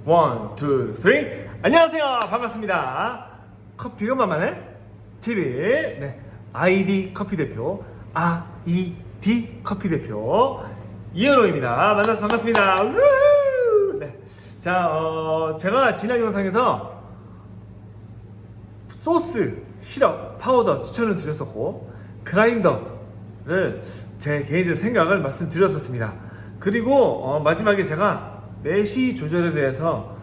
원, 투, 쓰리. 안녕하세요. 반갑습니다. 커피가 만만해? TV. 네. 아이디 커피 대표. 아이디 커피 대표. 이현호입니다. 만나서 반갑습니다. 우후! 네. 자, 제가 지난 영상에서 소스, 시럽, 파우더 추천을 드렸었고, 그라인더를 제 개인적 생각을 말씀드렸었습니다. 그리고 마지막에 제가 매시 조절에 대해서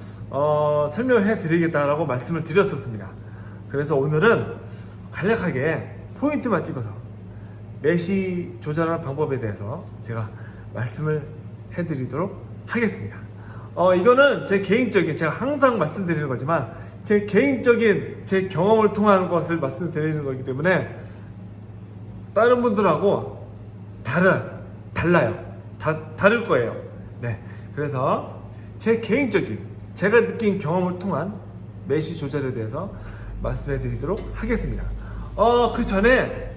설명해 드리겠다라고 말씀을 드렸었습니다. 그래서 오늘은 간략하게 포인트만 찍어서 매시 조절하는 방법에 대해서 제가 말씀을 해드리도록 하겠습니다. 이거는 제 개인적인, 제가 항상 말씀드리는 거지만 제 개인적인 제 경험을 통한 것을 말씀드리는 거기 때문에 다른 분들하고 달라요. 다를 거예요. 네. 그래서 제 개인적인, 제가 느낀 경험을 통한 매시 조절에 대해서 말씀해 드리도록 하겠습니다. 그 전에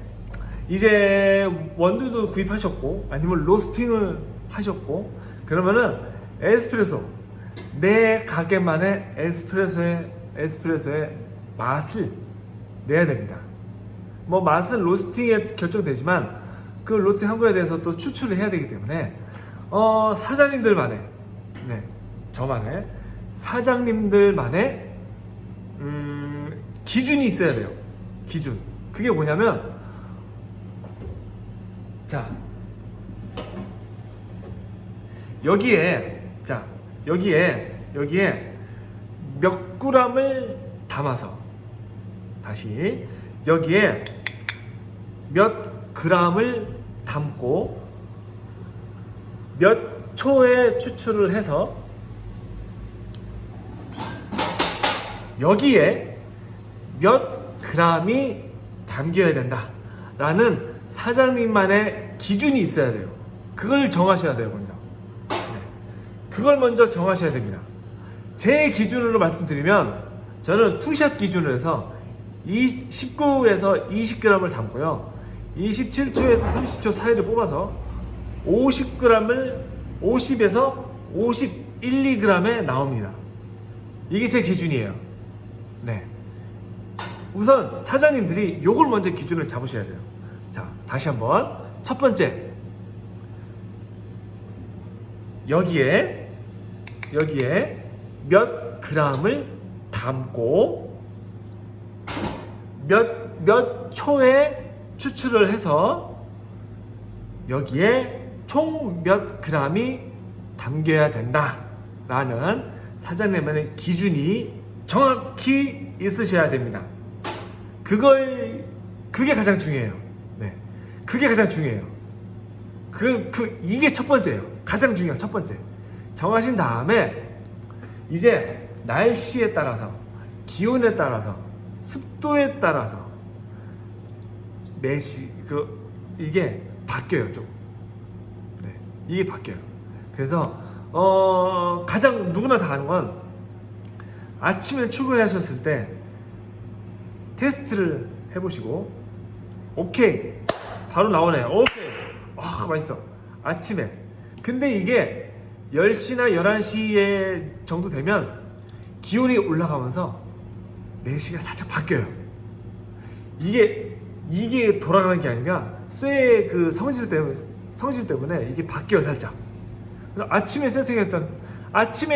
이제 원두도 구입하셨고, 아니면 로스팅을 하셨고, 그러면은 에스프레소, 내 가게만의 에스프레소의 맛을 내야 됩니다. 뭐 맛은 로스팅에 결정되지만 그 로스팅 한 거에 대해서 또 추출을 해야 되기 때문에 사장님들만의, 네, 저만의 사장님들만의 기준이 있어야 돼요. 기준. 그게 뭐냐면, 자, 여기에 몇 g을 담아서, 다시 여기에 몇 g을 담고 몇 초에 추출을 해서 여기에 몇 g이 담겨야 된다 라는 사장님만의 기준이 있어야 돼요. 그걸 정하셔야 돼요. 먼저. 네. 그걸 먼저 정하셔야 됩니다. 제 기준으로 말씀드리면, 저는 투샷 기준으로 해서 19에서 20g을 담고요, 27초에서 30초 사이를 뽑아서 50g을 50에서 51, 2g에 나옵니다. 이게 제 기준이에요. 네. 우선 사장님들이 요걸 먼저 기준을 잡으셔야 돼요. 자, 다시 한번. 첫 번째, 여기에 몇 g을 담고 몇 초에 추출을 해서 여기에 총 몇 g이 담겨야 된다라는 사장님만의 기준이 정확히 있으셔야 됩니다. 그게 가장 중요해요. 네. 그게 가장 중요해요. 이게 첫 번째예요. 가장 중요한 첫 번째. 정하신 다음에 이제 날씨에 따라서, 기온에 따라서, 습도에 따라서 이게 바뀌어요, 좀. 네, 이게 바뀌어요. 그래서 가장 누구나 다 아는 건, 아침에 출근하셨을 때 테스트를 해보시고, 오케이, 바로 나오네요. 오케이, 맛있어. 아침에. 근데 이게 10시나 11시에 정도 되면 기온이 올라가면서 매시가 살짝 바뀌어요. 이게 돌아가는 게 아니라 쇠의 그 성질 때문에 이게 바뀌어요, 살짝. 그래서 아침에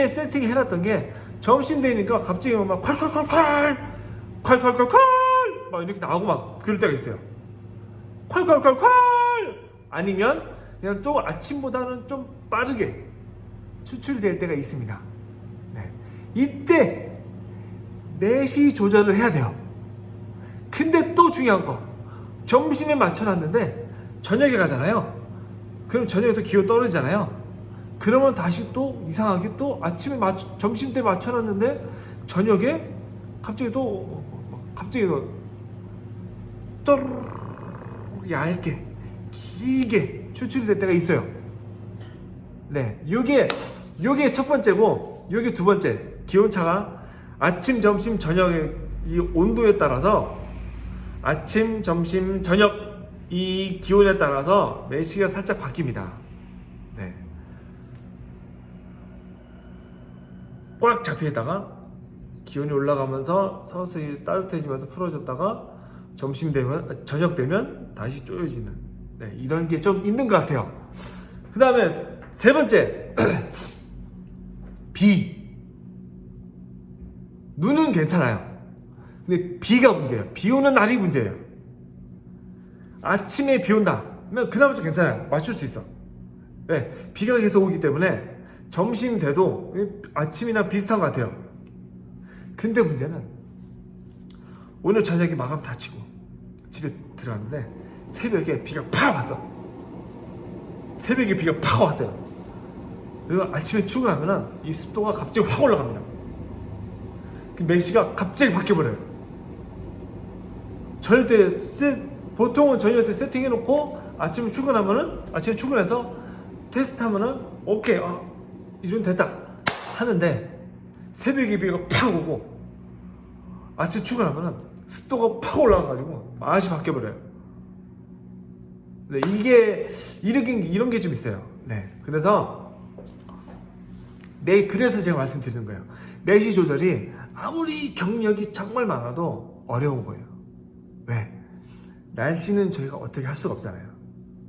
세팅해놨던 게 점심 되니까 갑자기 막 콸콸콸콸 막 이렇게 나오고 막 그럴 때가 있어요. 콸콸콸콸! 아니면 그냥 좀 아침보다는 좀 빠르게 추출될 때가 있습니다. 네. 이때 매시 조절을 해야 돼요. 근데 또 중요한 거, 점심에 맞춰놨는데 저녁에 가잖아요. 그럼 저녁에 또 기온 떨어지잖아요. 그러면 다시 또 이상하게 또 점심 때 맞춰놨는데 저녁에 갑자기 또르르 얇게, 길게 추출이 될 때가 있어요. 네, 요게 첫 번째고, 요게 두 번째. 기온차가 아침, 점심, 저녁의 이 온도에 따라서, 아침, 점심, 저녁 이 기온에 따라서 매시가 살짝 바뀝니다. 네. 꽉 잡혀있다가 기온이 올라가면서 서서히 따뜻해지면서 풀어졌다가 점심 되면 저녁 되면 다시 쪼여지는 네, 이런 게 좀 있는 것 같아요. 그 다음에 세 번째 비. 눈은 괜찮아요. 근데 비가 문제예요. 비 오는 날이 문제예요. 아침에 비 온다 그러면 그나마 좀 괜찮아요. 맞출 수 있어. 네, 비가 계속 오기 때문에 점심 돼도 아침이나 비슷한 것 같아요. 근데 문제는 오늘 저녁에 마감 다치고 집에 들어갔는데 새벽에 비가 팍 왔어. 새벽에 비가 팍 왔어요. 그리고 아침에 출근하면 이 습도가 갑자기 확 올라갑니다. 그 날씨가 갑자기 바뀌어버려요. 저녁 때 보통은 저녁 때 세팅해놓고 아침에 출근해서 테스트하면은 오케이 이 정도 됐다 하는데 새벽에 비가 팍 오고 아침 출근하면은 습도가 팍 올라가가지고 맛이 바뀌어버려요. 네, 이게 이런 게 좀 있어요. 네, 그래서 제가 말씀드리는 거예요. 내시 조절이 아무리 경력이 정말 많아도 어려운 거예요. 왜? 날씨는 저희가 어떻게 할 수가 없잖아요.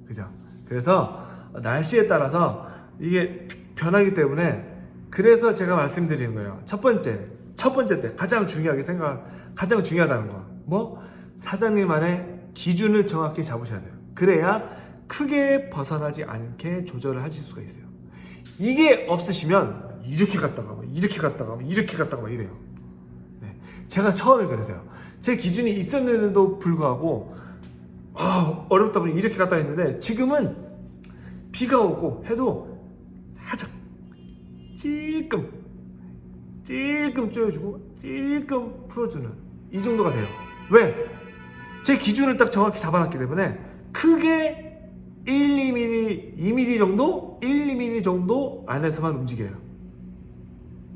그죠? 그래서 날씨에 따라서 이게 변하기 때문에 그래서 제가 말씀드리는 거예요. 첫 번째 때 가장 중요하다는 거. 뭐? 사장님만의 기준을 정확히 잡으셔야 돼요. 그래야 크게 벗어나지 않게 조절을 하실 수가 있어요. 이게 없으시면 이렇게 갔다가 이렇게 갔다가 막 이래요. 네. 제가 처음에 그랬어요. 제 기준이 있었는데도 불구하고 어렵다 보니 이렇게 갔다 했는데 지금은 비가 오고 해도 살짝 찔끔 쪼여주고 찔끔 풀어주는 이 정도가 돼요. 왜? 제 기준을 딱 정확히 잡아놨기 때문에 크게 1, 2mm 정도? 1, 2mm 정도 안에서만 움직여요.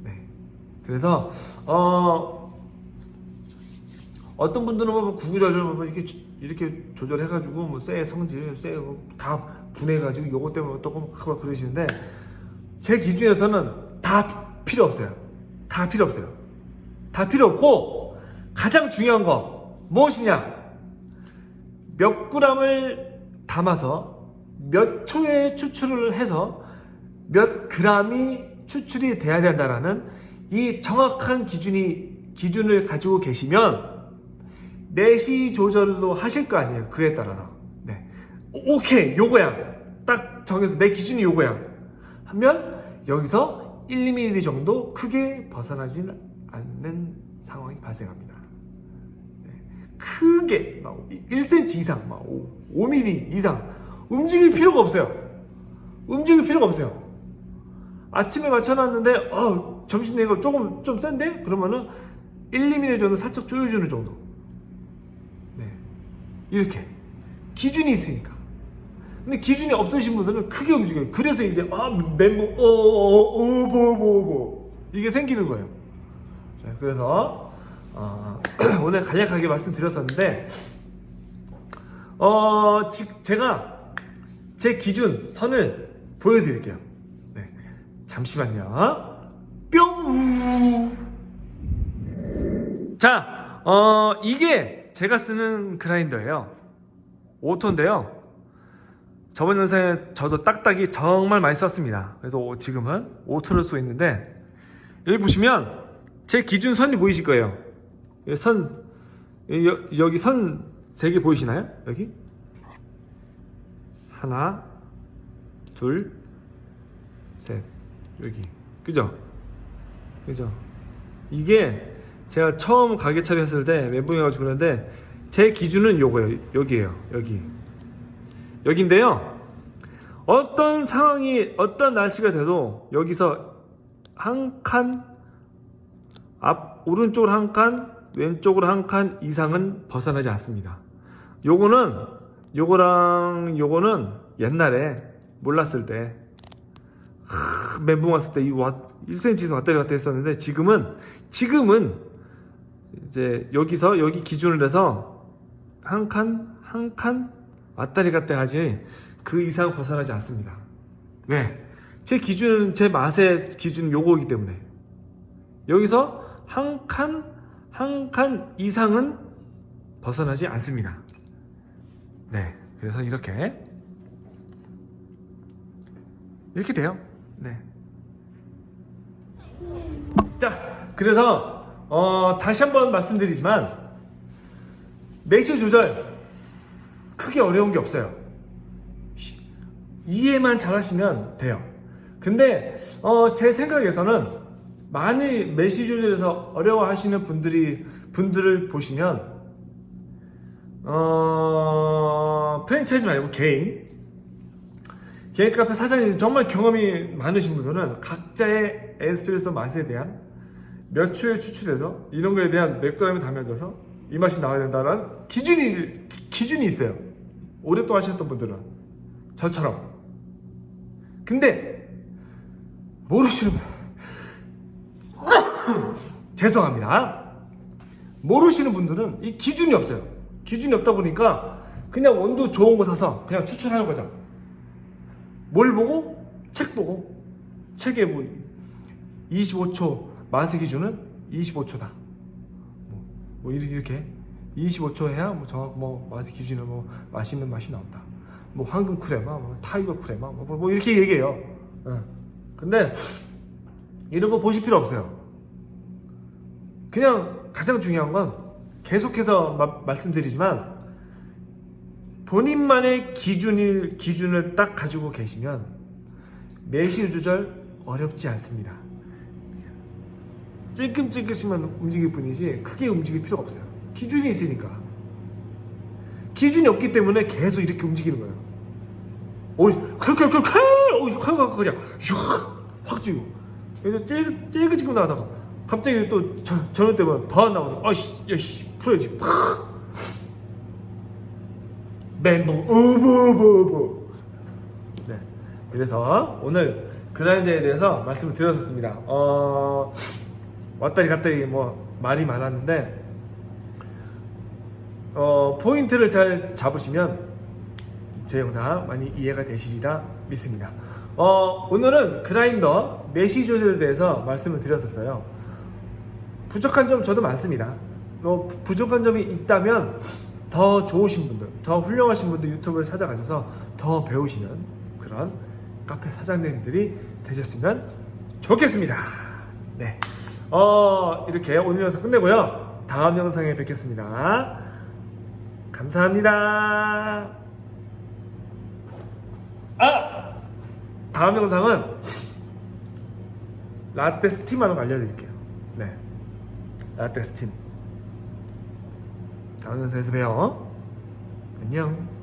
네. 그래서 어떤 분들은 뭐 구구절절 뭐 이렇게 조절해가지고 뭐 쇠 성질, 쇠 다 분해가지고 요거 때문에 또 하고 그러시는데 제 기준에서는 다 필요 없어요. 다 필요 없고 가장 중요한 거 무엇이냐? 몇 g을 담아서 몇 초에 추출을 해서 몇 g이 추출이 돼야 된다라는 이 정확한 기준을 가지고 계시면 내시 조절도 하실 거 아니에요. 그에 따라서. 네. 오케이, 요거야. 딱 정해서 내 기준이 요거야. 하면 여기서 1, 2mm 정도 크게 벗어나지 않는 상황이 발생합니다. 네. 크게 막 1cm 이상, 막 5mm 이상 움직일 필요가 없어요. 아침에 맞춰놨는데 점심 내가 조금 좀 센데? 그러면은 1, 2mm 정도 살짝 조여주는 정도. 네. 이렇게 기준이 있으니까. 근데 기준이 없으신 분들은 크게 움직여요. 그래서 이제 멘붕 이게 생기는 거예요. 자, 그래서 오늘 간략하게 말씀드렸었는데 제가 제 기준 선을 보여드릴게요. 네. 잠시만요. 뿅. 자, 이게 제가 쓰는 그라인더예요. 5톤인데요. 저번 영상에 저도 딱딱이 정말 많이 썼습니다. 그래서 지금은 5톤을 쓰고 있는데 여기 보시면 제 기준 선이 보이실 거예요. 여기 선 3개 보이시나요? 여기 하나, 둘, 셋, 여기 그죠? 이게 제가 처음 가게 차렸을 때 멘붕해가지고 그러는데 제 기준은 요거예요. 여기에요. 여기인데요. 어떤 상황이 어떤 날씨가 돼도 여기서 한 칸 오른쪽으로 한 칸 왼쪽으로 한 칸 이상은 벗어나지 않습니다. 요거랑 요거는 옛날에 몰랐을 때 멘붕 왔을 때 1cm 이상 왔다 갔다 했었는데 지금은 이제 여기 기준을 해서 한 칸 왔다리 갔다 하지 그 이상 벗어나지 않습니다. 왜? 제 맛의 기준은 요거이기 때문에. 여기서 한 칸 이상은 벗어나지 않습니다. 네, 그래서 이렇게 돼요. 네. 자, 그래서 다시 한번 말씀드리지만 메쉬 조절 크게 어려운 게 없어요. 이해만 잘하시면 돼요. 근데 제 생각에서는 많이 메쉬 조절에서 어려워하시는 분들을 보시면 프랜차이즈 말고 개인 카페 사장님 정말 경험이 많으신 분들은 각자의 에스프레소 맛에 대한 몇 초에 추출해서 이런 거에 대한 맥도람이 담겨져서 이 맛이 나와야 된다는 기준이 있어요. 오랫동안 하셨던 분들은 저처럼. 근데 모르시는 분 죄송합니다. 모르시는 분들은 이 기준이 없어요. 기준이 없다 보니까 그냥 원두 좋은 거 사서 그냥 추출하는 거죠. 뭘 보고? 책 보고. 책에 뭐 25초 맛의 기준은 25초다. 뭐 이렇게 25초 해야 뭐 맛의 기준은 뭐 맛있는 맛이 나온다. 뭐 황금 크레마, 뭐 타이거 크레마, 뭐 이렇게 얘기해요. 근데 이런 거 보실 필요 없어요. 그냥 가장 중요한 건 계속해서 말씀드리지만 본인만의 기준을 딱 가지고 계시면 메쉬 조절 어렵지 않습니다. 찔끔찔끔씩만 움직일 뿐이지 크게 움직일 필요가 없어요. 기준이 있으니까. 기준이 없기 때문에 계속 이렇게 움직이는 거예요. 오이 칼칼칼칼 오이 칼칼칼이야 확 쥐고 찔그찔그 나가다가 갑자기 또 저녁 때면 더 안 나오니까 아이씨 야씨 풀어야지 팍 멘붕 어버버버. 네, 그래서 오늘 그라인더에 대해서 말씀을 드렸었습니다. 왔다리 갔다리 뭐 말이 많았는데 포인트를 잘 잡으시면 제 영상 많이 이해가 되시리라 믿습니다. 오늘은 그라인더 메쉬 조절에 대해서 말씀을 드렸었어요. 부족한 점 저도 많습니다. 부족한 점이 있다면 더 좋으신 분들, 더 훌륭하신 분들 유튜브를 찾아가셔서 더 배우시는 그런 카페 사장님들이 되셨으면 좋겠습니다. 네, 이렇게 오늘 영상 끝내고요. 다음 영상에 뵙겠습니다. 감사합니다. 다음 영상은 라떼 스팀하는 거 알려드릴게요. 네, 라떼 스팀. 다음 영상에서 봬요. 안녕.